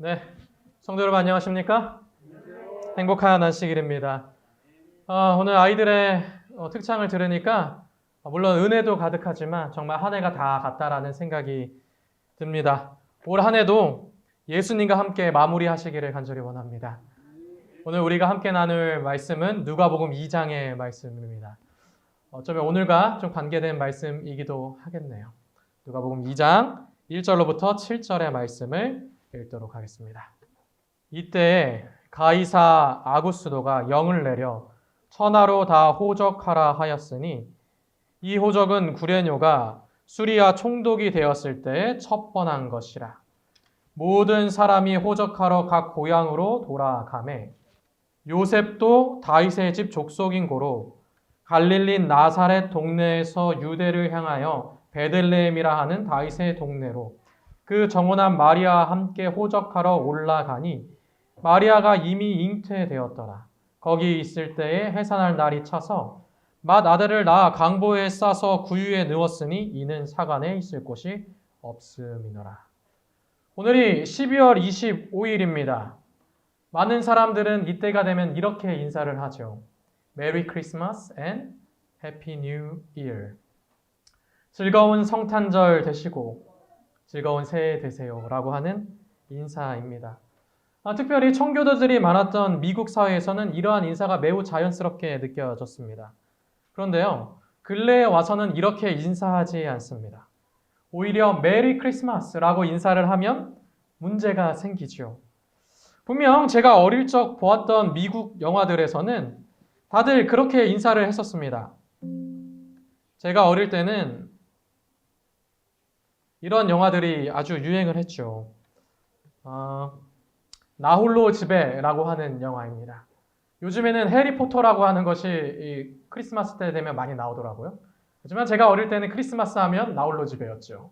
네, 성도 여러분 안녕하십니까? 행복한 안식일입니다. 오늘 아이들의 특창을 들으니까 물론 은혜도 가득하지만 정말 한 해가 다 갔다라는 생각이 듭니다. 올 한 해도 예수님과 함께 마무리하시기를 간절히 원합니다. 오늘 우리가 함께 나눌 말씀은 누가복음 2장의 말씀입니다. 어쩌면 오늘과 좀 관계된 말씀이기도 하겠네요. 누가복음 2장 1절로부터 7절의 말씀을 읽도록 하겠습니다. 이때 가이사 아구스도가 영을 내려 천하로 다 호적하라 하였으니 이 호적은 구레뇨가 수리아 총독이 되었을 때에 첩번한 것이라. 모든 사람이 호적하러 각 고향으로 돌아가매 요셉도 다윗의 집 족속인 고로 갈릴리 나사렛 동네에서 유대를 향하여 베들레헴이라 하는 다윗의 동네로 그 정혼한 마리아와 함께 호적하러 올라가니 마리아가 이미 잉태되었더라. 거기 있을 때에 해산할 날이 차서 맏 아들을 낳아 강보에 싸서 구유에 누웠으니 이는 사관에 있을 곳이 없음이노라. 오늘이 12월 25일입니다. 많은 사람들은 이때가 되면 이렇게 인사를 하죠. Merry Christmas and Happy New Year. 즐거운 성탄절 되시고 즐거운 새해 되세요 라고 하는 인사입니다. 특별히 청교도들이 많았던 미국 사회에서는 이러한 인사가 매우 자연스럽게 느껴졌습니다. 그런데요, 근래에 와서는 이렇게 인사하지 않습니다. 오히려 메리 크리스마스라고 인사를 하면 문제가 생기죠. 분명 제가 어릴 적 보았던 미국 영화들에서는 다들 그렇게 인사를 했었습니다. 제가 어릴 때는 이런 영화들이 아주 유행을 했죠. 나 홀로 집에라고 하는 영화입니다. 요즘에는 해리포터라고 하는 것이 이 크리스마스 때 되면 많이 나오더라고요. 하지만 제가 어릴 때는 크리스마스 하면 나 홀로 집에였죠.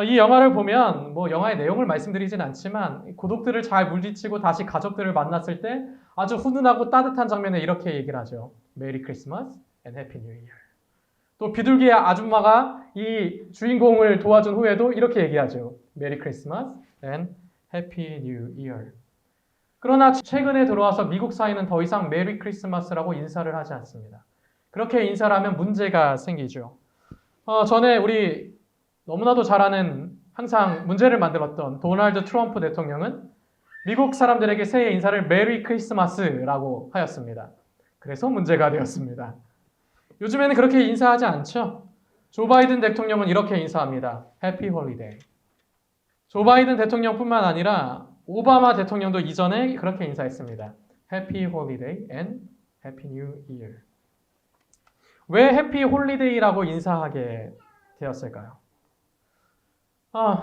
이 영화를 보면 영화의 내용을 말씀드리진 않지만 고독들을 잘 물리치고 다시 가족들을 만났을 때 아주 훈훈하고 따뜻한 장면에 이렇게 얘기를 하죠. 메리 크리스마스 and 해피 뉴 이어. 또 비둘기의 아줌마가 이 주인공을 도와준 후에도 이렇게 얘기하죠. 메리 크리스마스 and 해피 뉴 이어. 그러나 최근에 들어와서 미국 사회는 더 이상 메리 크리스마스라고 인사를 하지 않습니다. 그렇게 인사를 하면 문제가 생기죠. 전에 우리 너무나도 잘 아는 항상 문제를 만들었던 도널드 트럼프 대통령은 미국 사람들에게 새해 인사를 메리 크리스마스라고 하였습니다. 그래서 문제가 되었습니다. 요즘에는 그렇게 인사하지 않죠. 조 바이든 대통령은 이렇게 인사합니다. 해피 홀리데이. 조 바이든 대통령뿐만 아니라 오바마 대통령도 이전에 그렇게 인사했습니다. 해피 홀리데이 and 해피 뉴 이어. 왜 해피 홀리데이라고 인사하게 되었을까요?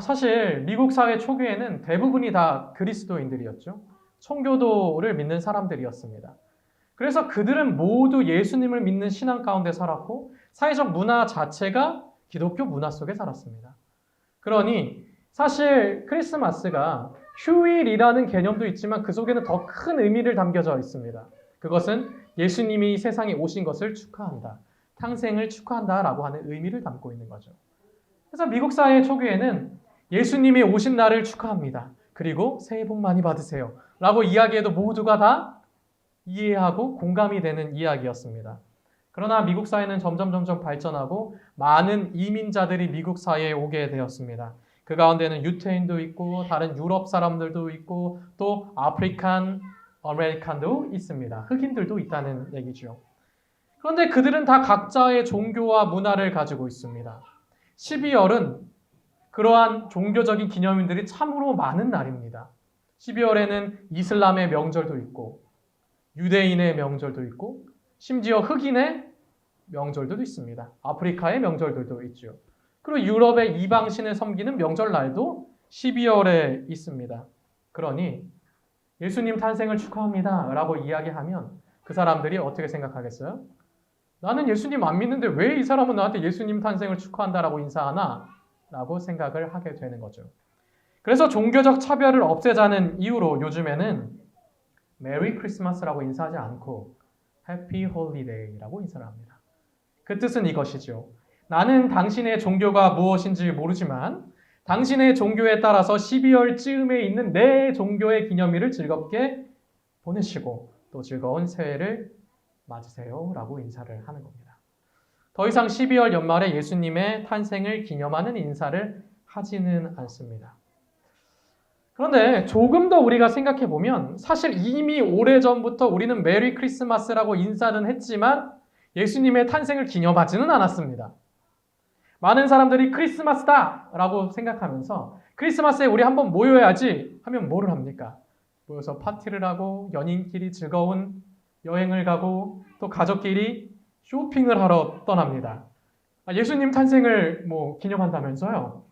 사실 미국 사회 초기에는 대부분이 다 그리스도인들이었죠. 청교도를 믿는 사람들이었습니다. 그래서 그들은 모두 예수님을 믿는 신앙 가운데 살았고 사회적 문화 자체가 기독교 문화 속에 살았습니다. 그러니 사실 크리스마스가 휴일이라는 개념도 있지만 그 속에는 더 큰 의미를 담겨져 있습니다. 그것은 예수님이 세상에 오신 것을 축하한다. 탄생을 축하한다라고 하는 의미를 담고 있는 거죠. 그래서 미국 사회 초기에는 예수님이 오신 날을 축하합니다. 그리고 새해 복 많이 받으세요. 라고 이야기해도 모두가 다 이해하고 공감이 되는 이야기였습니다. 그러나 미국 사회는 점점 발전하고 많은 이민자들이 미국 사회에 오게 되었습니다. 그 가운데는 유태인도 있고 다른 유럽 사람들도 있고 또 아프리칸, 아메리칸도 있습니다. 흑인들도 있다는 얘기죠. 그런데 그들은 다 각자의 종교와 문화를 가지고 있습니다. 12월은 그러한 종교적인 기념일들이 참으로 많은 날입니다. 12월에는 이슬람의 명절도 있고 유대인의 명절도 있고 심지어 흑인의 명절도 있습니다. 아프리카의 명절들도 있죠. 그리고 유럽의 이방신을 섬기는 명절날도 12월에 있습니다. 그러니 예수님 탄생을 축하합니다 라고 이야기하면 그 사람들이 어떻게 생각하겠어요? 나는 예수님 안 믿는데 왜 이 사람은 나한테 예수님 탄생을 축하한다라고 인사하나? 라고 생각을 하게 되는 거죠. 그래서 종교적 차별을 없애자는 이유로 요즘에는 메리 크리스마스라고 인사하지 않고 해피 홀리데이라고 인사를 합니다. 그 뜻은 이것이죠. 나는 당신의 종교가 무엇인지 모르지만 당신의 종교에 따라서 12월 즈음에 있는 내 종교의 기념일을 즐겁게 보내시고 또 즐거운 새해를 맞으세요 라고 인사를 하는 겁니다. 더 이상 12월 연말에 예수님의 탄생을 기념하는 인사를 하지는 않습니다. 그런데 조금 더 우리가 생각해 보면 사실 이미 오래전부터 우리는 메리 크리스마스라고 인사는 했지만 예수님의 탄생을 기념하지는 않았습니다. 많은 사람들이 크리스마스다 라고 생각하면서 크리스마스에 우리 한번 모여야지 하면 뭐를 합니까? 모여서 파티를 하고 연인끼리 즐거운 여행을 가고 또 가족끼리 쇼핑을 하러 떠납니다. 예수님 탄생을 기념한다면서요.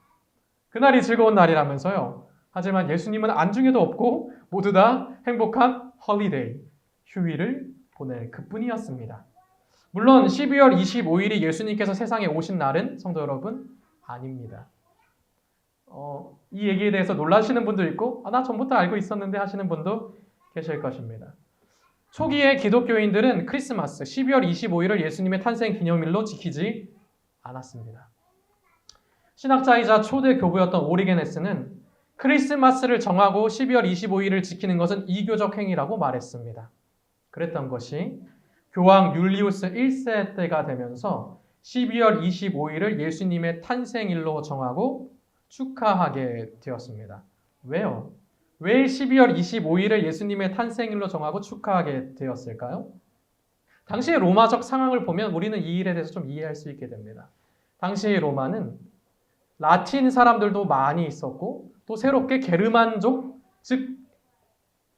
그날이 즐거운 날이라면서요. 하지만 예수님은 안중에도 없고 모두 다 행복한 홀리데이, 휴일을 보낼 그뿐이었습니다. 물론 12월 25일이 예수님께서 세상에 오신 날은 성도 여러분 아닙니다. 이 얘기에 대해서 놀라시는 분도 있고 나 전부터 알고 있었는데 하시는 분도 계실 것입니다. 초기에 기독교인들은 크리스마스 12월 25일을 예수님의 탄생 기념일로 지키지 않았습니다. 신학자이자 초대 교부였던 오리게네스는 크리스마스를 정하고 12월 25일을 지키는 것은 이교적 행위라고 말했습니다. 그랬던 것이 교황 율리우스 1세 때가 되면서 12월 25일을 예수님의 탄생일로 정하고 축하하게 되었습니다. 왜요? 왜 12월 25일을 예수님의 탄생일로 정하고 축하하게 되었을까요? 당시의 로마적 상황을 보면 우리는 이 일에 대해서 좀 이해할 수 있게 됩니다. 당시의 로마는 라틴 사람들도 많이 있었고 또 새롭게 게르만족, 즉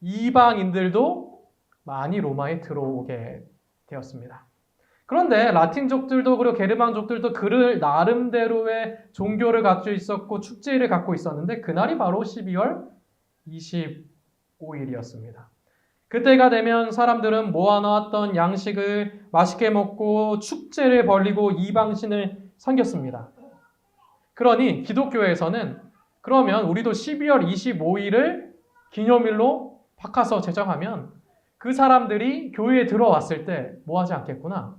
이방인들도 많이 로마에 들어오게 되었습니다. 그런데 라틴족들도 그리고 게르만족들도 그를 나름대로의 종교를 갖고 있었고 축제를 갖고 있었는데 그날이 바로 12월 25일이었습니다. 그때가 되면 사람들은 모아놓았던 양식을 맛있게 먹고 축제를 벌이고 이방신을 섬겼습니다. 그러니 기독교에서는 그러면 우리도 12월 25일을 기념일로 바꿔서 제정하면 그 사람들이 교회에 들어왔을 때 뭐 하지 않겠구나.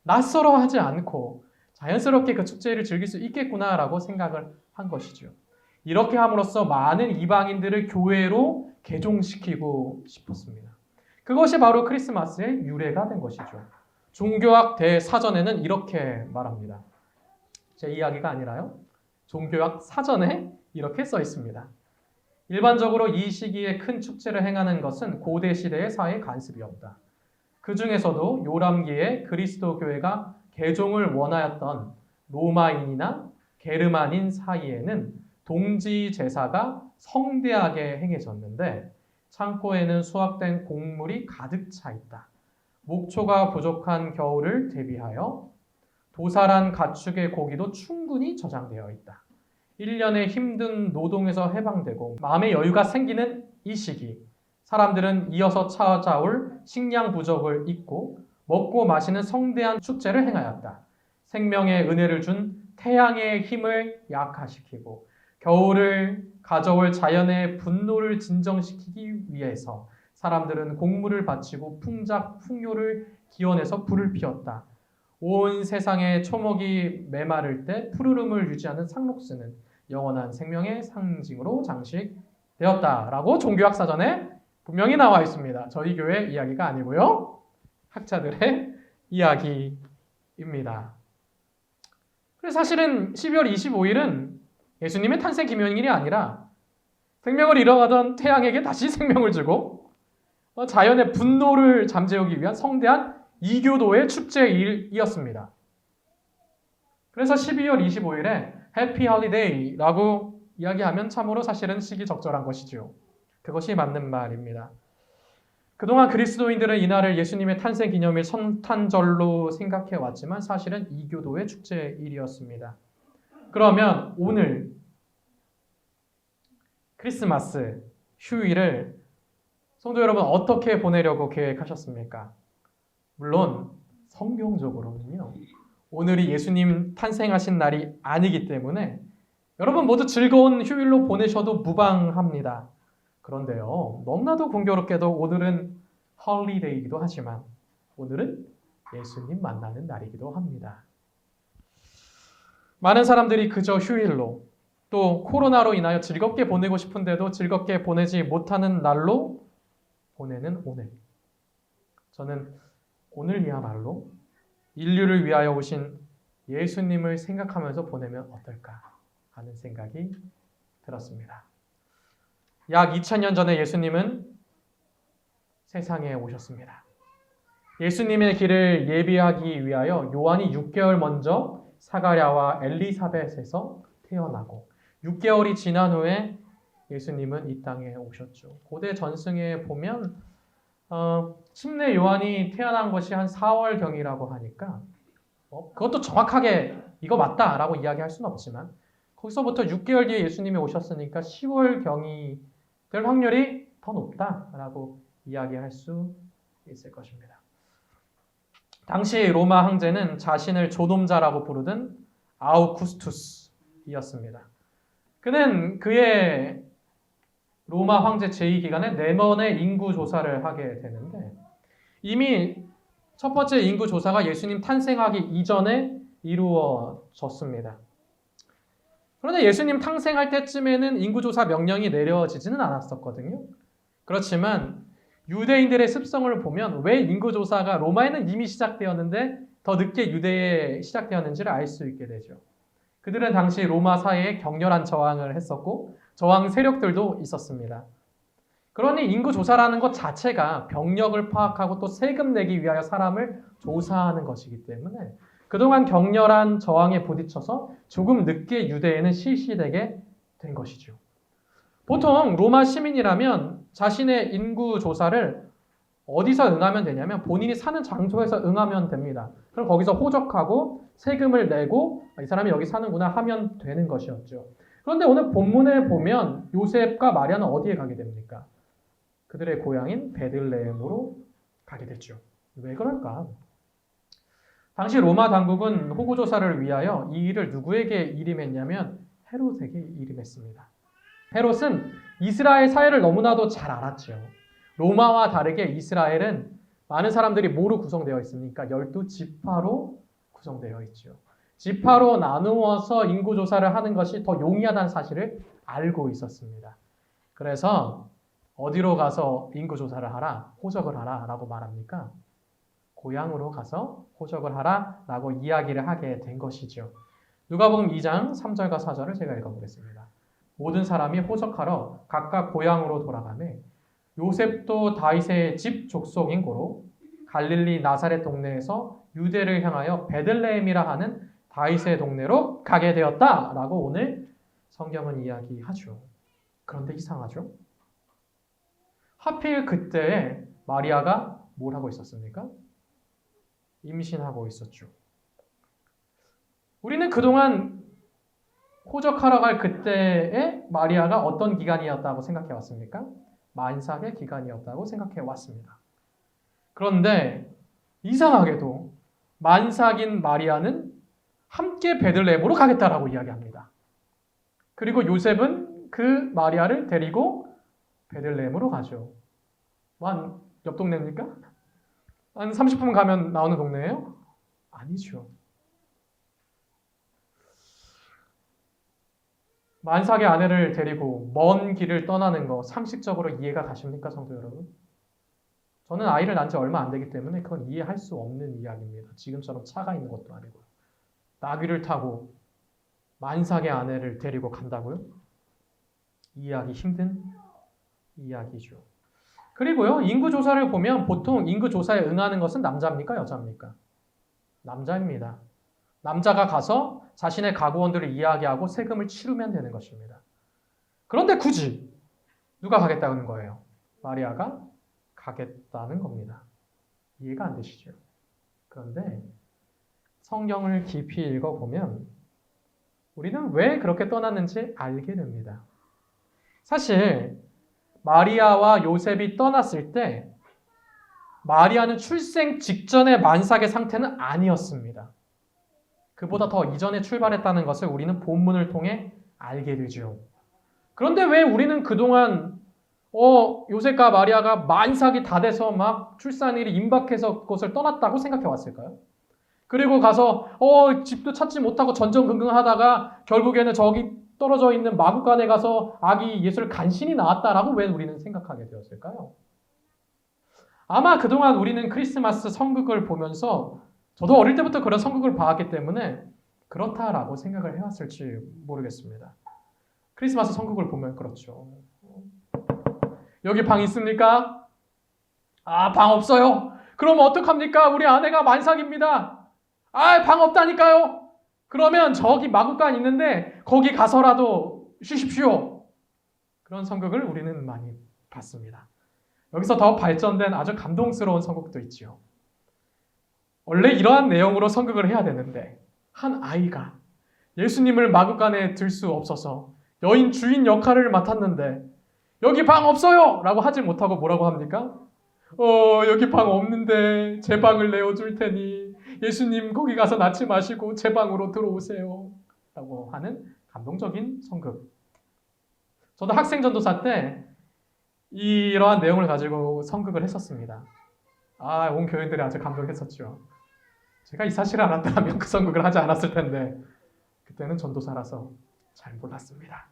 낯설어하지 않고 자연스럽게 그 축제를 즐길 수 있겠구나라고 생각을 한 것이죠. 이렇게 함으로써 많은 이방인들을 교회로 개종시키고 싶었습니다. 그것이 바로 크리스마스의 유래가 된 것이죠. 종교학 대사전에는 이렇게 말합니다. 제 이야기가 아니라요. 종교학 사전에 이렇게 써 있습니다. 일반적으로 이 시기에 큰 축제를 행하는 것은 고대 시대의 사회 관습이었다. 그 중에서도 요람기에 그리스도 교회가 개종을 원하였던 로마인이나 게르만인 사이에는 동지 제사가 성대하게 행해졌는데 창고에는 수확된 곡물이 가득 차 있다. 목초가 부족한 겨울을 대비하여 도살한 가축의 고기도 충분히 저장되어 있다. 1년의 힘든 노동에서 해방되고 마음의 여유가 생기는 이 시기 사람들은 이어서 찾아올 식량 부족을 잊고 먹고 마시는 성대한 축제를 행하였다. 생명의 은혜를 준 태양의 힘을 약화시키고 겨울을 가져올 자연의 분노를 진정시키기 위해서 사람들은 곡물을 바치고 풍작 풍요를 기원해서 불을 피웠다. 온 세상에 초목이 메마를 때 푸르름을 유지하는 상록스는 영원한 생명의 상징으로 장식되었다라고 종교학 사전에 분명히 나와 있습니다. 저희 교회 이야기가 아니고요. 학자들의 이야기입니다. 그래서 사실은 12월 25일은 예수님의 탄생 기념일이 아니라 생명을 잃어가던 태양에게 다시 생명을 주고 자연의 분노를 잠재우기 위한 성대한 이교도의 축제일이었습니다. 그래서 12월 25일에 해피 홀리데이라고 이야기하면 참으로 사실은 시기적절한 것이죠. 그것이 맞는 말입니다. 그동안 그리스도인들은 이날을 예수님의 탄생 기념일 성탄절로 생각해 왔지만 사실은 이교도의 축제일이었습니다. 그러면 오늘 크리스마스 휴일을 성도 여러분 어떻게 보내려고 계획하셨습니까? 물론 성경적으로는요. 오늘이 예수님 탄생하신 날이 아니기 때문에 여러분 모두 즐거운 휴일로 보내셔도 무방합니다. 그런데요. 너무나도 공교롭게도 오늘은 홀리데이이기도 하지만 오늘은 예수님 만나는 날이기도 합니다. 많은 사람들이 그저 휴일로 또 코로나로 인하여 즐겁게 보내고 싶은데도 즐겁게 보내지 못하는 날로 보내는 오늘. 저는 오늘이야말로 인류를 위하여 오신 예수님을 생각하면서 보내면 어떨까 하는 생각이 들었습니다. 약 2000년 전에 예수님은 세상에 오셨습니다. 예수님의 길을 예비하기 위하여 요한이 6개월 먼저 사가랴와 엘리사벳에서 태어나고 6개월이 지난 후에 예수님은 이 땅에 오셨죠. 고대 전승에 보면 침례 요한이 태어난 것이 한 4월경이라고 하니까 그것도 정확하게 이거 맞다라고 이야기할 수는 없지만 거기서부터 6개월 뒤에 예수님이 오셨으니까 10월경이 될 확률이 더 높다라고 이야기할 수 있을 것입니다. 당시 로마 황제는 자신을 조놈자라고 부르던 아우구스투스이었습니다. 그는 그의 로마 황제 재위 기간에 4번의 인구 조사를 하게 되는데 이미 첫 번째 인구 조사가 예수님 탄생하기 이전에 이루어졌습니다. 그런데 예수님 탄생할 때쯤에는 인구조사 명령이 내려지지는 않았었거든요. 그렇지만 유대인들의 습성을 보면 왜 인구조사가 로마에는 이미 시작되었는데 더 늦게 유대에 시작되었는지를 알 수 있게 되죠. 그들은 당시 로마 사회에 격렬한 저항을 했었고 저항 세력들도 있었습니다. 그러니 인구조사라는 것 자체가 병력을 파악하고 또 세금 내기 위하여 사람을 조사하는 것이기 때문에 그동안 격렬한 저항에 부딪혀서 조금 늦게 유대에는 실시되게 된 것이죠. 보통 로마 시민이라면 자신의 인구 조사를 어디서 응하면 되냐면 본인이 사는 장소에서 응하면 됩니다. 그럼 거기서 호적하고 세금을 내고 이 사람이 여기 사는구나 하면 되는 것이었죠. 그런데 오늘 본문에 보면 요셉과 마리아는 어디에 가게 됩니까? 그들의 고향인 베들레헴으로 가게 됐죠. 왜 그럴까? 당시 로마 당국은 호구조사를 위하여 이 일을 누구에게 일임했냐면 헤롯에게 일임했습니다. 헤롯은 이스라엘 사회를 너무나도 잘 알았죠. 로마와 다르게 이스라엘은 많은 사람들이 뭐로 구성되어 있습니까? 12지파로 구성되어 있죠. 지파로 나누어서 인구조사를 하는 것이 더 용이하다는 사실을 알고 있었습니다. 그래서 어디로 가서 인구조사를 하라, 호적을 하라 라고 말합니까? 고향으로 가서 호적을 하라 라고 이야기를 하게 된 것이죠. 누가복음 2장 3절과 4절을 제가 읽어보겠습니다. 모든 사람이 호적하러 각각 고향으로 돌아가매 요셉도 다윗의 집 족속인 고로 갈릴리 나사렛 동네에서 유대를 향하여 베들레헴이라 하는 다윗의 동네로 가게 되었다 라고 오늘 성경은 이야기하죠. 그런데 이상하죠? 하필 그때에 마리아가 뭘 하고 있었습니까? 임신하고 있었죠. 우리는 그동안 호적하러 갈 그때에 마리아가 어떤 기간이었다고 생각해 왔습니까? 만삭의 기간이었다고 생각해 왔습니다. 그런데 이상하게도 만삭인 마리아는 함께 베들레헴으로 가겠다라고 이야기합니다. 그리고 요셉은 그 마리아를 데리고 베들레헴으로 가죠. 옆 동네입니까? 한 30분 가면 나오는 동네예요? 아니죠. 만삭의 아내를 데리고 먼 길을 떠나는 거 상식적으로 이해가 가십니까, 성도 여러분? 저는 아이를 낳은 지 얼마 안 되기 때문에 그건 이해할 수 없는 이야기입니다. 지금처럼 차가 있는 것도 아니고. 나귀를 타고 만삭의 아내를 데리고 간다고요? 이해하기 힘든 이야기죠. 그리고요, 인구조사를 보면 보통 인구조사에 응하는 것은 남자입니까? 여자입니까? 남자입니다. 남자가 가서 자신의 가구원들을 이야기하고 세금을 치르면 되는 것입니다. 그런데 굳이 누가 가겠다는 거예요? 마리아가 가겠다는 겁니다. 이해가 안 되시죠? 그런데 성경을 깊이 읽어보면 우리는 왜 그렇게 떠났는지 알게 됩니다. 사실 마리아와 요셉이 떠났을 때 마리아는 출생 직전의 만삭의 상태는 아니었습니다. 그보다 더 이전에 출발했다는 것을 우리는 본문을 통해 알게 되죠. 그런데 왜 우리는 그동안 요셉과 마리아가 만삭이 다 돼서 막 출산일이 임박해서 그곳을 떠났다고 생각해 왔을까요? 그리고 가서 집도 찾지 못하고 전전긍긍하다가 결국에는 저기 떨어져 있는 마구간에 가서 아기 예수를 간신히 낳았다라고 왜 우리는 생각하게 되었을까요? 아마 그동안 우리는 크리스마스 성극을 보면서 저도 어릴 때부터 그런 성극을 봐왔기 때문에 그렇다라고 생각을 해왔을지 모르겠습니다. 크리스마스 성극을 보면 그렇죠. 여기 방 있습니까? 아, 방 없어요. 그럼 어떡합니까? 우리 아내가 만삭입니다. 아, 방 없다니까요. 그러면 저기 마구간 있는데 거기 가서라도 쉬십시오. 그런 성극을 우리는 많이 봤습니다. 여기서 더 발전된 아주 감동스러운 성극도 있지요. 원래 이러한 내용으로 성극을 해야 되는데 한 아이가 예수님을 마구간에 들 수 없어서 여인 주인 역할을 맡았는데 여기 방 없어요! 라고 하지 못하고 뭐라고 합니까? 여기 방 없는데 제 방을 내어줄 테니 예수님 거기 가서 낳지 마시고 제 방으로 들어오세요. 라고 하는 감동적인 성극. 저도 학생 전도사 때 이러한 내용을 가지고 성극을 했었습니다. 온 교인들이 아주 감동했었죠. 제가 이 사실을 알았다면 그 성극을 하지 않았을 텐데 그때는 전도사라서 잘 몰랐습니다.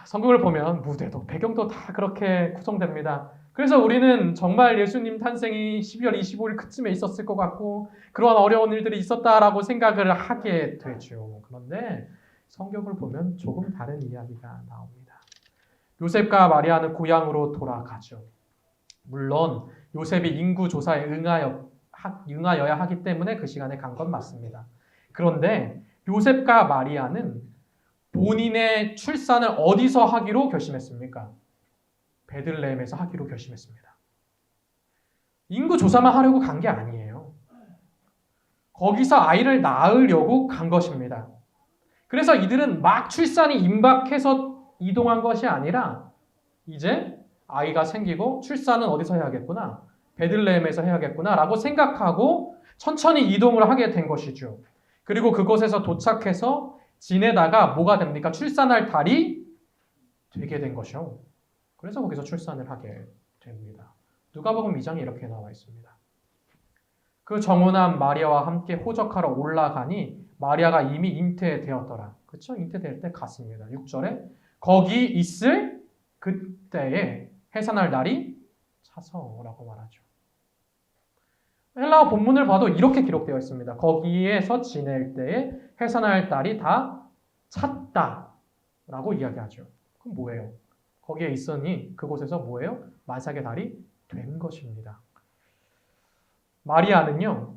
성극을 보면 무대도 배경도 다 그렇게 구성됩니다. 그래서 우리는 정말 예수님 탄생이 12월 25일 그쯤에 있었을 것 같고 그러한 어려운 일들이 있었다라고 생각을 하게 되죠. 그런데 성경을 보면 조금 다른 이야기가 나옵니다. 요셉과 마리아는 고향으로 돌아가죠. 물론 요셉이 인구 조사에 응하여야 하기 때문에 그 시간에 간 건 맞습니다. 그런데 요셉과 마리아는 본인의 출산을 어디서 하기로 결심했습니까? 베들레헴에서 하기로 결심했습니다. 인구 조사만 하려고 간 게 아니에요. 거기서 아이를 낳으려고 간 것입니다. 그래서 이들은 막 출산이 임박해서 이동한 것이 아니라 이제 아이가 생기고 출산은 어디서 해야겠구나? 베들레헴에서 해야겠구나 라고 생각하고 천천히 이동을 하게 된 것이죠. 그리고 그곳에서 도착해서 지내다가 뭐가 됩니까? 출산할 달이 되게 된 것이요. 그래서 거기서 출산을 하게 됩니다. 누가복음 2장에 이렇게 나와 있습니다. 그 정혼한 마리아와 함께 호적하러 올라가니 마리아가 이미 잉태되었더라. 그렇죠? 잉태될 때 갔습니다. 6절에 거기 있을 그때에 해산할 날이 차서라고 말하죠. 헬라어 본문을 봐도 이렇게 기록되어 있습니다. 거기에서 지낼 때에 해산할 날이 다 찼다라고 이야기하죠. 그럼 뭐예요? 거기에 있으니 그곳에서 뭐예요? 만삭의 달이 된 것입니다. 마리아는요,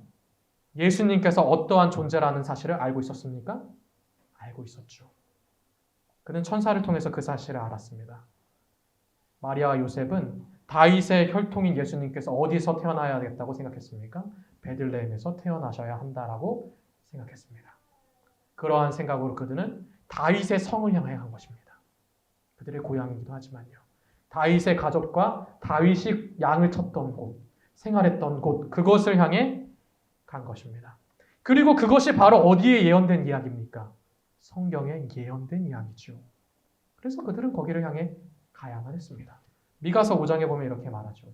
예수님께서 어떠한 존재라는 사실을 알고 있었습니까? 알고 있었죠. 그는 천사를 통해서 그 사실을 알았습니다. 마리아와 요셉은 다윗의 혈통인 예수님께서 어디서 태어나야겠다고 생각했습니까? 베들레헴에서 태어나셔야 한다라고 생각했습니다. 그러한 생각으로 그들은 다윗의 성을 향해 간 것입니다. 그들의 고향이기도 하지만요. 다윗의 가족과 다윗이 양을 쳤던 곳, 생활했던 곳, 그것을 향해 간 것입니다. 그리고 그것이 바로 어디에 예언된 이야기입니까? 성경에 예언된 이야기죠. 그래서 그들은 거기를 향해 가야만 했습니다. 미가서 5장에 보면 이렇게 말하죠.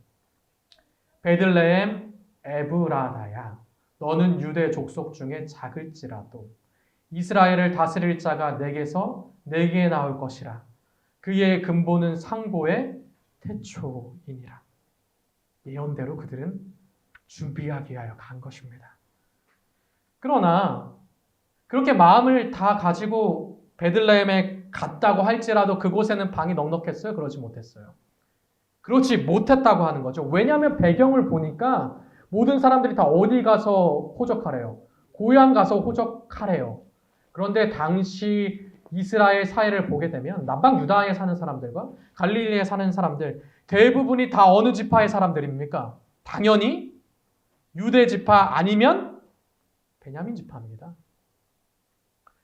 베들레헴 에브라다야, 너는 유대 족속 중에 작을지라도 이스라엘을 다스릴 자가 내게 나올 것이라. 그의 근본은 상고의 태초이니라. 예언대로 그들은 준비하기 위하여 간 것입니다. 그러나 그렇게 마음을 다 가지고 베들레헴에 갔다고 할지라도 그곳에는 방이 넉넉했어요? 그러지 못했어요. 그렇지 못했다고 하는 거죠. 왜냐하면 배경을 보니까 모든 사람들이 다 어디 가서 호적하래요? 고향 가서 호적하래요. 그런데 당시 이스라엘 사회를 보게 되면 남방 유다에 사는 사람들과 갈릴리에 사는 사람들 대부분이 다 어느 지파의 사람들입니까? 당연히 유대 지파 아니면 베냐민 지파입니다.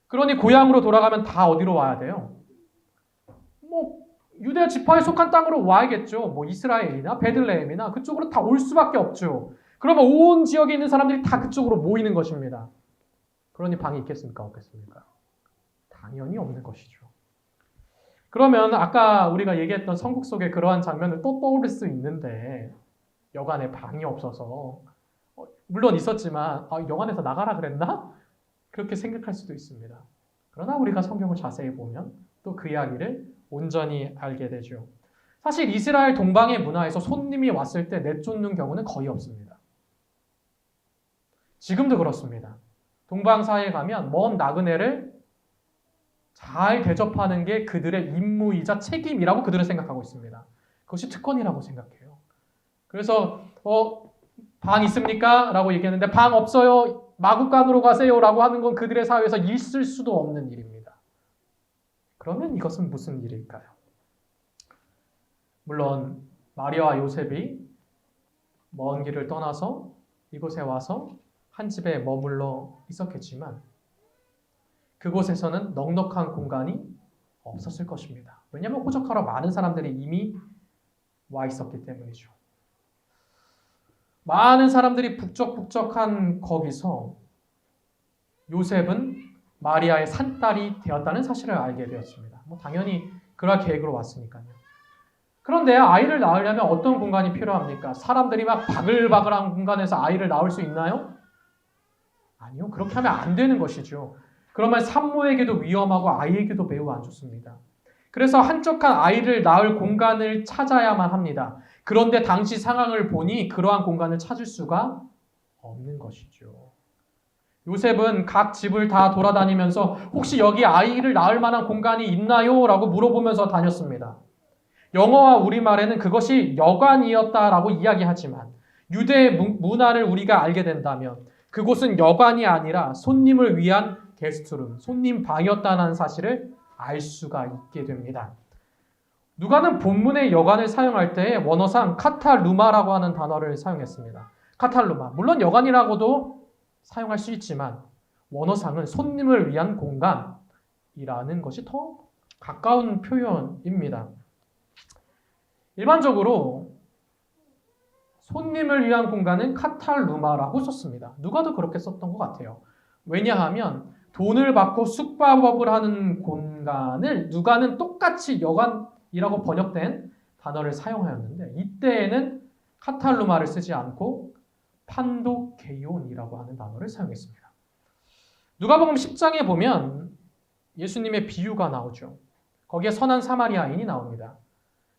그러니 고향으로 돌아가면 다 어디로 와야 돼요? 유대 지파에 속한 땅으로 와야겠죠. 이스라엘이나 베들레헴이나 그쪽으로 다 올 수밖에 없죠. 그러면 온 지역에 있는 사람들이 다 그쪽으로 모이는 것입니다. 그러니 방이 있겠습니까? 없겠습니까? 당연히 없는 것이죠. 그러면 아까 우리가 얘기했던 성국 속에 그러한 장면을 또 떠올릴 수 있는데 여간에 방이 없어서 물론 있었지만 영안에서 나가라 그랬나? 그렇게 생각할 수도 있습니다. 그러나 우리가 성경을 자세히 보면 또 그 이야기를 온전히 알게 되죠. 사실 이스라엘 동방의 문화에서 손님이 왔을 때 내쫓는 경우는 거의 없습니다. 지금도 그렇습니다. 동방사에 가면 먼 나그네를 잘 대접하는 게 그들의 임무이자 책임이라고 그들은 생각하고 있습니다. 그것이 특권이라고 생각해요. 그래서 방 있습니까? 라고 얘기했는데 방 없어요. 마구간으로 가세요. 라고 하는 건 그들의 사회에서 있을 수도 없는 일입니다. 그러면 이것은 무슨 일일까요? 물론 마리아와 요셉이 먼 길을 떠나서 이곳에 와서 한 집에 머물러 있었겠지만 그곳에서는 넉넉한 공간이 없었을 것입니다. 왜냐하면 호적하러 많은 사람들이 이미 와 있었기 때문이죠. 많은 사람들이 북적북적한 거기서 요셉은 마리아의 산딸이 되었다는 사실을 알게 되었습니다. 당연히 그럴 계획으로 왔으니까요. 그런데 아이를 낳으려면 어떤 공간이 필요합니까? 사람들이 막 바글바글한 공간에서 아이를 낳을 수 있나요? 아니요. 그렇게 하면 안 되는 것이죠. 그러면 산모에게도 위험하고 아이에게도 매우 안 좋습니다. 그래서 한적한 아이를 낳을 공간을 찾아야만 합니다. 그런데 당시 상황을 보니 그러한 공간을 찾을 수가 없는 것이죠. 요셉은 각 집을 다 돌아다니면서 혹시 여기 아이를 낳을 만한 공간이 있나요? 라고 물어보면서 다녔습니다. 영어와 우리말에는 그것이 여관이었다라고 이야기하지만 유대의 문화를 우리가 알게 된다면 그곳은 여관이 아니라 손님을 위한 게스트룸, 손님 방이었다는 사실을 알 수가 있게 됩니다. 누가는 본문의 여관을 사용할 때 원어상 카탈루마라고 하는 단어를 사용했습니다. 카탈루마. 물론 여관이라고도 사용할 수 있지만 원어상은 손님을 위한 공간이라는 것이 더 가까운 표현입니다. 일반적으로 손님을 위한 공간은 카탈루마라고 썼습니다. 누가도 그렇게 썼던 것 같아요. 왜냐하면 돈을 받고 숙박업을 하는 공간을 누가는 똑같이 여관이라고 번역된 단어를 사용하였는데 이때에는 카탈루마를 쓰지 않고 판도케이온이라고 하는 단어를 사용했습니다. 누가복음 10장에 보면 예수님의 비유가 나오죠. 거기에 선한 사마리아인이 나옵니다.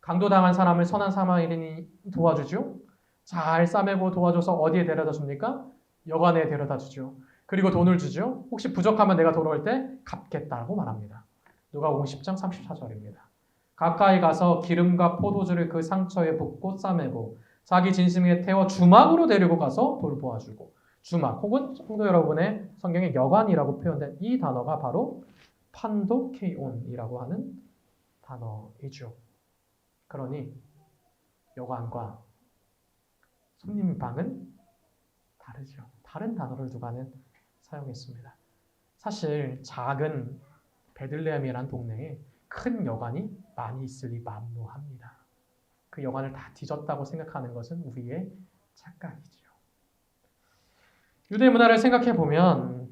강도당한 사람을 선한 사마리아인이 도와주죠. 잘 싸매고 도와줘서 어디에 데려다 줍니까? 여관에 데려다 주죠. 그리고 돈을 주죠. 혹시 부족하면 내가 돌아올 때 갚겠다고 말합니다. 누가복음 10장 34절입니다. 가까이 가서 기름과 포도주를 그 상처에 붓고 싸매고 자기 진심에 태워 주막으로 데리고 가서 돌보아주고 주막 혹은 성도 여러분의 성경에 여관이라고 표현된 이 단어가 바로 판도케이온이라고 하는 단어이죠. 그러니 여관과 손님 방은 다르죠. 다른 단어를 누가는 사용했습니다. 사실 작은 베들레헴이라는 동네에 큰 여관이 많이 있으리 만무합니다. 그 여관을 다 뒤졌다고 생각하는 것은 우리의 착각이죠. 유대 문화를 생각해 보면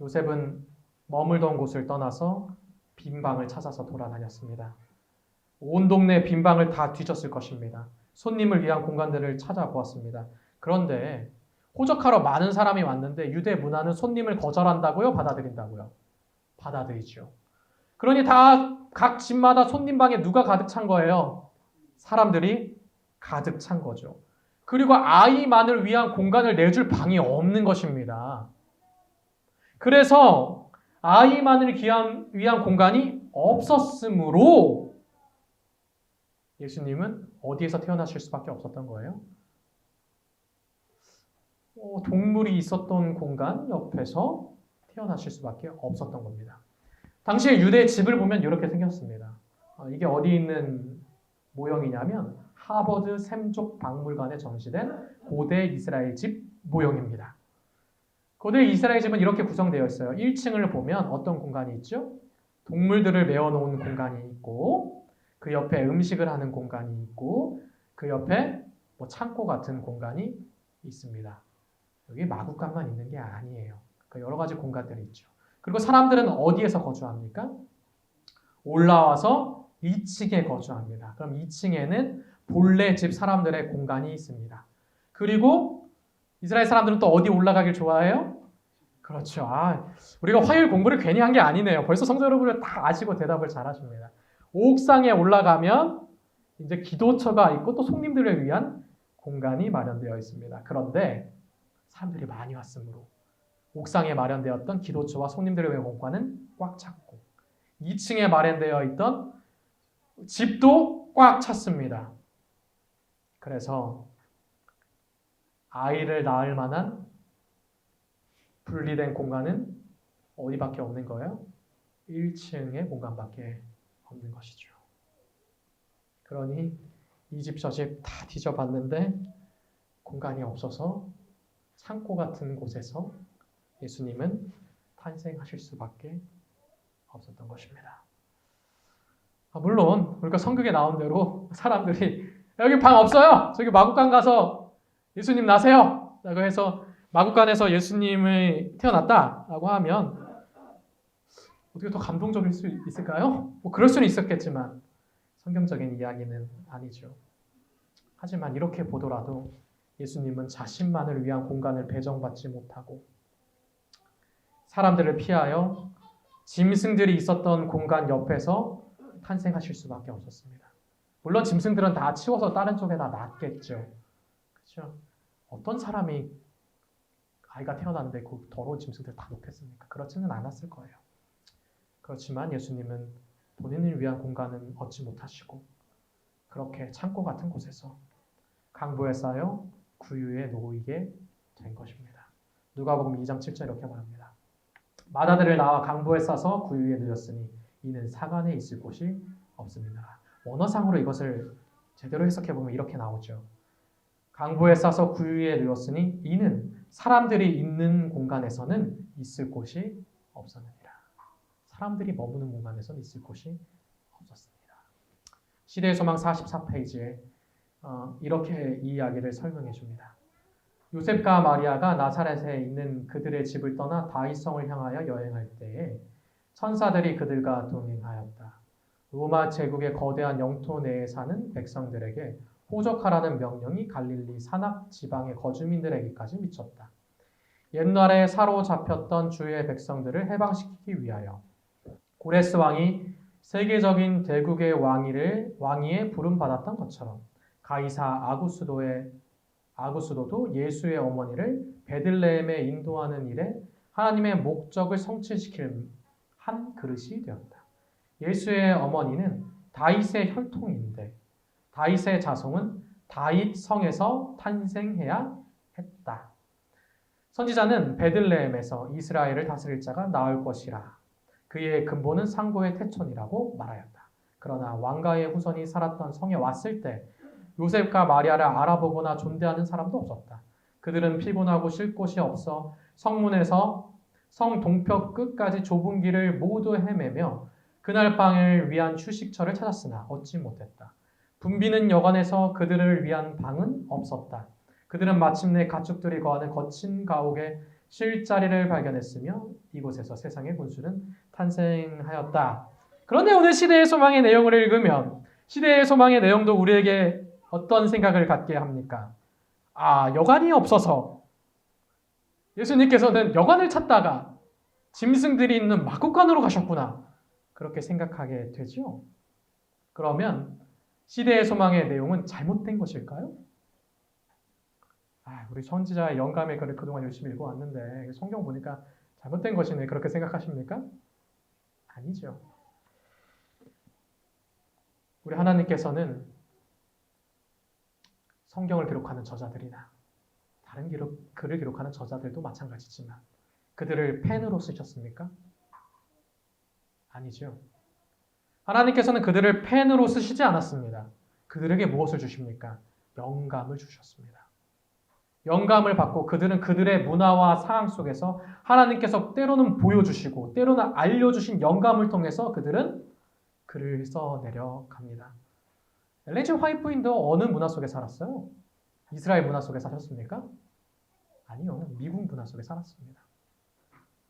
요셉은 머물던 곳을 떠나서 빈 방을 찾아서 돌아다녔습니다. 온 동네 빈 방을 다 뒤졌을 것입니다. 손님을 위한 공간들을 찾아보았습니다. 그런데 호적하러 많은 사람이 왔는데 유대 문화는 손님을 거절한다고요? 받아들인다고요? 받아들이죠. 그러니 다 각 집마다 손님 방에 누가 가득 찬 거예요? 사람들이 가득 찬 거죠. 그리고 아이만을 위한 공간을 내줄 방이 없는 것입니다. 그래서 아이만을 위한 공간이 없었으므로 예수님은 어디에서 태어나실 수밖에 없었던 거예요? 동물이 있었던 공간 옆에서 태어나실 수밖에 없었던 겁니다. 당시에 유대의 집을 보면 이렇게 생겼습니다. 이게 어디 있는 모형이냐면 하버드 샘족 박물관에 전시된 고대 이스라엘 집 모형입니다. 고대 이스라엘 집은 이렇게 구성되어 있어요. 1층을 보면 어떤 공간이 있죠? 동물들을 메어놓은 공간이 있고 그 옆에 음식을 하는 공간이 있고 그 옆에 창고 같은 공간이 있습니다. 여기 마구간만 있는 게 아니에요. 여러 가지 공간들이 있죠. 그리고 사람들은 어디에서 거주합니까? 올라와서 2층에 거주합니다. 그럼 2층에는 본래 집 사람들의 공간이 있습니다. 그리고 이스라엘 사람들은 또 어디 올라가길 좋아해요? 그렇죠. 우리가 화요일 공부를 괜히 한 게 아니네요. 벌써 성도 여러분을 다 아시고 대답을 잘 하십니다. 옥상에 올라가면 이제 기도처가 있고 또 손님들을 위한 공간이 마련되어 있습니다. 그런데 사람들이 많이 왔으므로 옥상에 마련되었던 기도처와 손님들을 위한 공간은 꽉 찼고 2층에 마련되어 있던 집도 꽉 찼습니다. 그래서 아이를 낳을 만한 분리된 공간은 어디밖에 없는 거예요? 1층의 공간밖에 없는 것이죠. 그러니 이 집 저 집 다 뒤져봤는데 공간이 없어서 창고 같은 곳에서 예수님은 탄생하실 수밖에 없었던 것입니다. 물론 우리가 성경에 나온 대로 사람들이 여기 방 없어요. 저기 마구간 가서 예수님 나세요. 라고 해서 마구간에서 예수님이 태어났다라고 하면 어떻게 더 감동적일 수 있을까요? 그럴 수는 있었겠지만 성경적인 이야기는 아니죠. 하지만 이렇게 보더라도 예수님은 자신만을 위한 공간을 배정받지 못하고 사람들을 피하여 짐승들이 있었던 공간 옆에서 탄생하실 수밖에 없었습니다. 물론 짐승들은 다 치워서 다른 쪽에다 놨겠죠. 그렇죠? 어떤 사람이 아이가 태어났는데 그 더러운 짐승들 다 놓겠습니까? 그렇지는 않았을 거예요. 그렇지만 예수님은 본인을 위한 공간은 얻지 못하시고 그렇게 창고 같은 곳에서 강보에 쌓여 구유에 놓이게 된 것입니다. 누가복음 2장 7절 이렇게 말합니다. 마다들을 낳아 강보에 싸서 구유에 누였으니 이는 사관에 있을 곳이 없습니다. 원어상으로 이것을 제대로 해석해보면 이렇게 나오죠. 강보에 싸서 구유에 누였으니 이는 사람들이 있는 공간에서는 있을 곳이 없었느니라. 사람들이 머무는 공간에서는 있을 곳이 없었습니다. 시대의 소망 44페이지에 이렇게 이 이야기를 설명해 줍니다. 요셉과 마리아가 나사렛에 있는 그들의 집을 떠나 다윗성을 향하여 여행할 때에 천사들이 그들과 동행하였다. 로마 제국의 거대한 영토 내에 사는 백성들에게 호적하라는 명령이 갈릴리 산악 지방의 거주민들에게까지 미쳤다. 옛날에 사로잡혔던 주의 백성들을 해방시키기 위하여 고레스 왕이 세계적인 대국의 왕위에 부름받았던 것처럼 가이사 아구스도도 예수의 어머니를 베들레헴에 인도하는 일에 하나님의 목적을 성취시킬 한 그릇이 되었다. 예수의 어머니는 다윗의 혈통인데 다윗의 자손은 다윗 성에서 탄생해야 했다. 선지자는 베들레헴에서 이스라엘을 다스릴 자가 나올 것이라. 그의 근본은 상고의 태촌이라고 말하였다. 그러나 왕가의 후손이 살았던 성에 왔을 때 요셉과 마리아를 알아보거나 존대하는 사람도 없었다. 그들은 피곤하고 쉴 곳이 없어 성문에서 성 동편 끝까지 좁은 길을 모두 헤매며 그날 밤을 위한 휴식처를 찾았으나 얻지 못했다. 붐비는 여관에서 그들을 위한 방은 없었다. 그들은 마침내 가축들이 거하는 거친 가옥에 쉴 자리를 발견했으며 이곳에서 세상의 군수는 탄생하였다. 그런데 오늘 시대의 소망의 내용을 읽으면 시대의 소망의 내용도 우리에게 어떤 생각을 갖게 합니까? 여관이 없어서 예수님께서는 여관을 찾다가 짐승들이 있는 마구간으로 가셨구나. 그렇게 생각하게 되죠. 그러면 시대의 소망의 내용은 잘못된 것일까요? 우리 선지자의 영감의 글을 그동안 열심히 읽어왔는데 성경 보니까 잘못된 것이네. 그렇게 생각하십니까? 아니죠. 우리 하나님께서는 성경을 기록하는 저자들이나 다른 글을 기록하는 저자들도 마찬가지지만 그들을 펜으로 쓰셨습니까? 아니죠. 하나님께서는 그들을 펜으로 쓰시지 않았습니다. 그들에게 무엇을 주십니까? 영감을 주셨습니다. 영감을 받고 그들은 그들의 문화와 상황 속에서 하나님께서 때로는 보여주시고 때로는 알려주신 영감을 통해서 그들은 글을 써내려 갑니다. 엘렌 G 화이트인도 어느 문화 속에 살았어요? 이스라엘 문화 속에 사셨습니까? 아니요. 미국 문화 속에 살았습니다.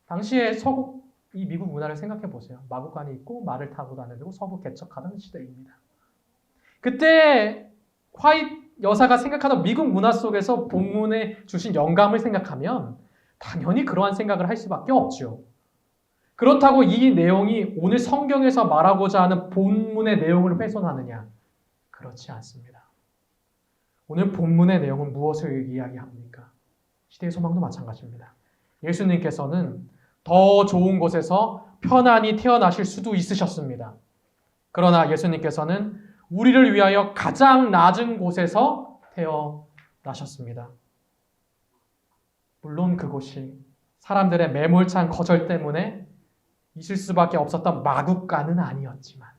당시에 서국 이 미국 문화를 생각해 보세요. 마구간이 있고 말을 타고 다니고 서부 개척하던 시대입니다. 그때 화이트 여사가 생각하던 미국 문화 속에서 본문에 주신 영감을 생각하면 당연히 그러한 생각을 할 수밖에 없죠. 그렇다고 이 내용이 오늘 성경에서 말하고자 하는 본문의 내용을 훼손하느냐? 그렇지 않습니다. 오늘 본문의 내용은 무엇을 이야기합니까? 시대의 소망도 마찬가지입니다. 예수님께서는 더 좋은 곳에서 편안히 태어나실 수도 있으셨습니다. 그러나 예수님께서는 우리를 위하여 가장 낮은 곳에서 태어나셨습니다. 물론 그곳이 사람들의 매몰찬 거절 때문에 있을 수밖에 없었던 마국간은 아니었지만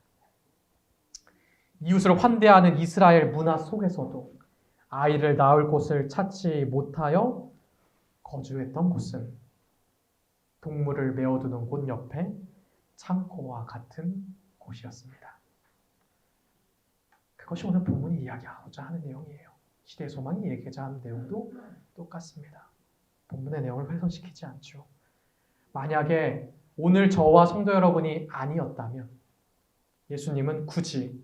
이웃을 환대하는 이스라엘 문화 속에서도 아이를 낳을 곳을 찾지 못하여 거주했던 곳은 동물을 메어두는 곳 옆에 창고와 같은 곳이었습니다. 그것이 오늘 본문이 이야기하고자 하는 내용이에요. 시대의 소망이 얘기하고자 하는 내용도 똑같습니다. 본문의 내용을 훼손시키지 않죠. 만약에 오늘 저와 성도 여러분이 아니었다면 예수님은 굳이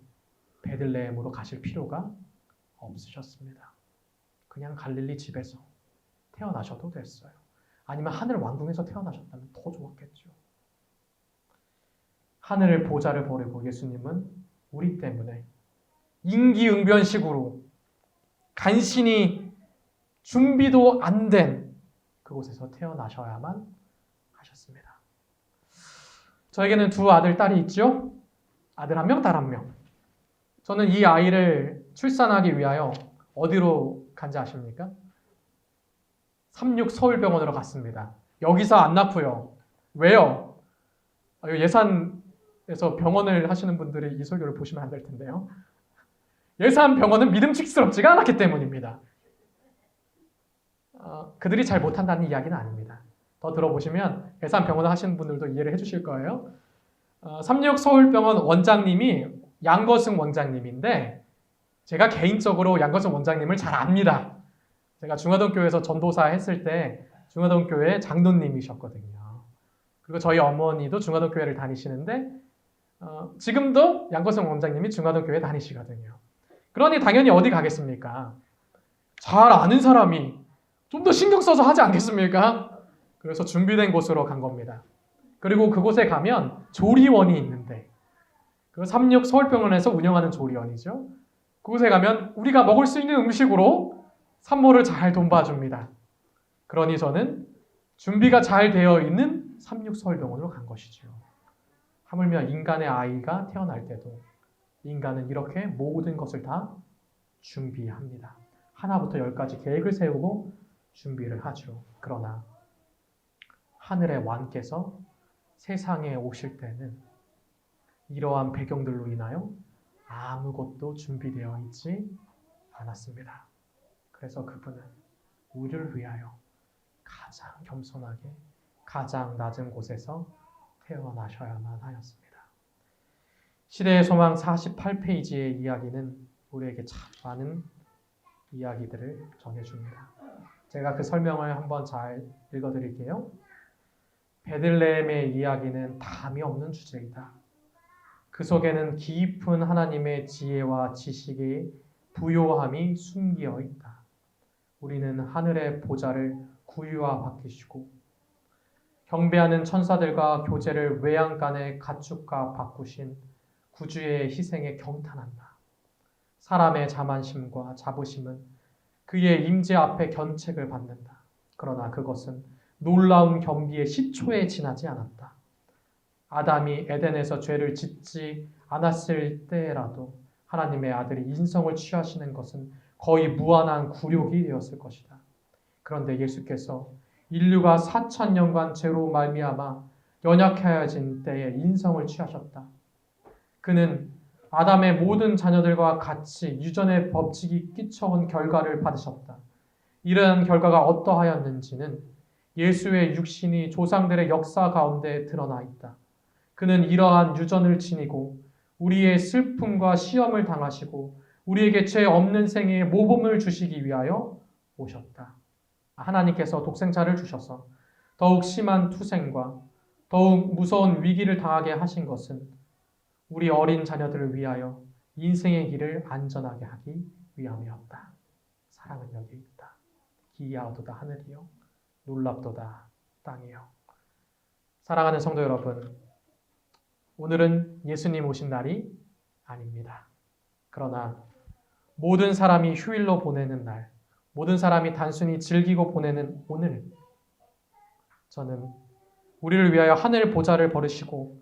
베들레헴으로 가실 필요가 없으셨습니다. 그냥 갈릴리 집에서 태어나셔도 됐어요. 아니면 하늘 왕궁에서 태어나셨다면 더 좋았겠죠. 하늘 보좌를 버리고 예수님은 우리 때문에 임기응변식으로 간신히 준비도 안 된 그곳에서 태어나셔야만 하셨습니다. 저에게는 두 아들, 딸이 있죠. 아들 한 명, 딸 한 명. 저는 이 아이를 출산하기 위하여 어디로 간지 아십니까? 36 서울병원으로 갔습니다. 여기서 안 낳고요. 왜요? 예산에서 병원을 하시는 분들이 이 설교를 보시면 안 될 텐데요. 예산 병원은 믿음직스럽지가 않았기 때문입니다. 그들이 잘 못한다는 이야기는 아닙니다. 더 들어보시면 예산 병원을 하시는 분들도 이해를 해주실 거예요. 36 서울병원 원장님이 양거승 원장님인데 제가 개인적으로 양거승 원장님을 잘 압니다. 제가 중화동교회에서 전도사 했을 때 중화동교회 장로님이셨거든요. 그리고 저희 어머니도 중화동교회를 다니시는데 지금도 양거승 원장님이 중화동교회 다니시거든요. 그러니 당연히 어디 가겠습니까? 잘 아는 사람이 좀 더 신경 써서 하지 않겠습니까? 그래서 준비된 곳으로 간 겁니다. 그리고 그곳에 가면 조리원이 있는데 그 36 서울병원에서 운영하는 조리원이죠. 그곳에 가면 우리가 먹을 수 있는 음식으로 산모를 잘 돌봐줍니다. 그러니 저는 준비가 잘 되어 있는 36 서울병원으로 간 것이죠. 하물며 인간의 아이가 태어날 때도 인간은 이렇게 모든 것을 다 준비합니다. 하나부터 열까지 계획을 세우고 준비를 하죠. 그러나 하늘의 왕께서 세상에 오실 때는 이러한 배경들로 인하여 아무것도 준비되어 있지 않았습니다. 그래서 그분은 우리를 위하여 가장 겸손하게 가장 낮은 곳에서 태어나셔야만 하였습니다. 시대의 소망 48페이지의 이야기는 우리에게 참 많은 이야기들을 전해줍니다. 제가 그 설명을 한번 잘 읽어드릴게요. 베들레헴의 이야기는 담이 없는 주제이다. 그 속에는 깊은 하나님의 지혜와 지식의 부요함이 숨겨 있다. 우리는 하늘의 보좌를 구유와 바뀌시고 경배하는 천사들과 교제를 외양간의 가축과 바꾸신 구주의 희생에 경탄한다. 사람의 자만심과 자부심은 그의 임재 앞에 견책을 받는다. 그러나 그것은 놀라운 겸비의 시초에 지나지 않았다. 아담이 에덴에서 죄를 짓지 않았을 때라도 하나님의 아들이 인성을 취하시는 것은 거의 무한한 굴욕이 되었을 것이다. 그런데 예수께서 인류가 4000년간 죄로 말미암아 연약해진 때에 인성을 취하셨다. 그는 아담의 모든 자녀들과 같이 유전의 법칙이 끼쳐온 결과를 받으셨다. 이러한 결과가 어떠하였는지는 예수의 육신이 조상들의 역사 가운데 드러나 있다. 그는 이러한 유전을 지니고 우리의 슬픔과 시험을 당하시고 우리에게 죄 없는 생애의 모범을 주시기 위하여 오셨다. 하나님께서 독생자를 주셔서 더욱 심한 투생과 더욱 무서운 위기를 당하게 하신 것은 우리 어린 자녀들을 위하여 인생의 길을 안전하게 하기 위함이었다. 사랑은 여기 있다. 기이하도다 하늘이요 놀랍도다 땅이요. 사랑하는 성도 여러분, 오늘은 예수님 오신 날이 아닙니다. 그러나 모든 사람이 휴일로 보내는 날, 모든 사람이 단순히 즐기고 보내는 오늘, 저는 우리를 위하여 하늘 보좌를 버리시고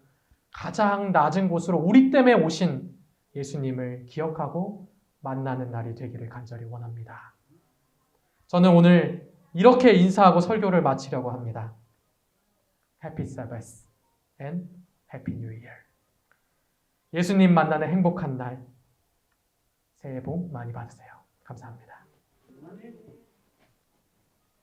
가장 낮은 곳으로 우리 때문에 오신 예수님을 기억하고 만나는 날이 되기를 간절히 원합니다. 저는 오늘 이렇게 인사하고 설교를 마치려고 합니다. Happy Sabbath and Happy New Year. 예수님 만나는 행복한 날, 새해 복 많이 받으세요. 감사합니다.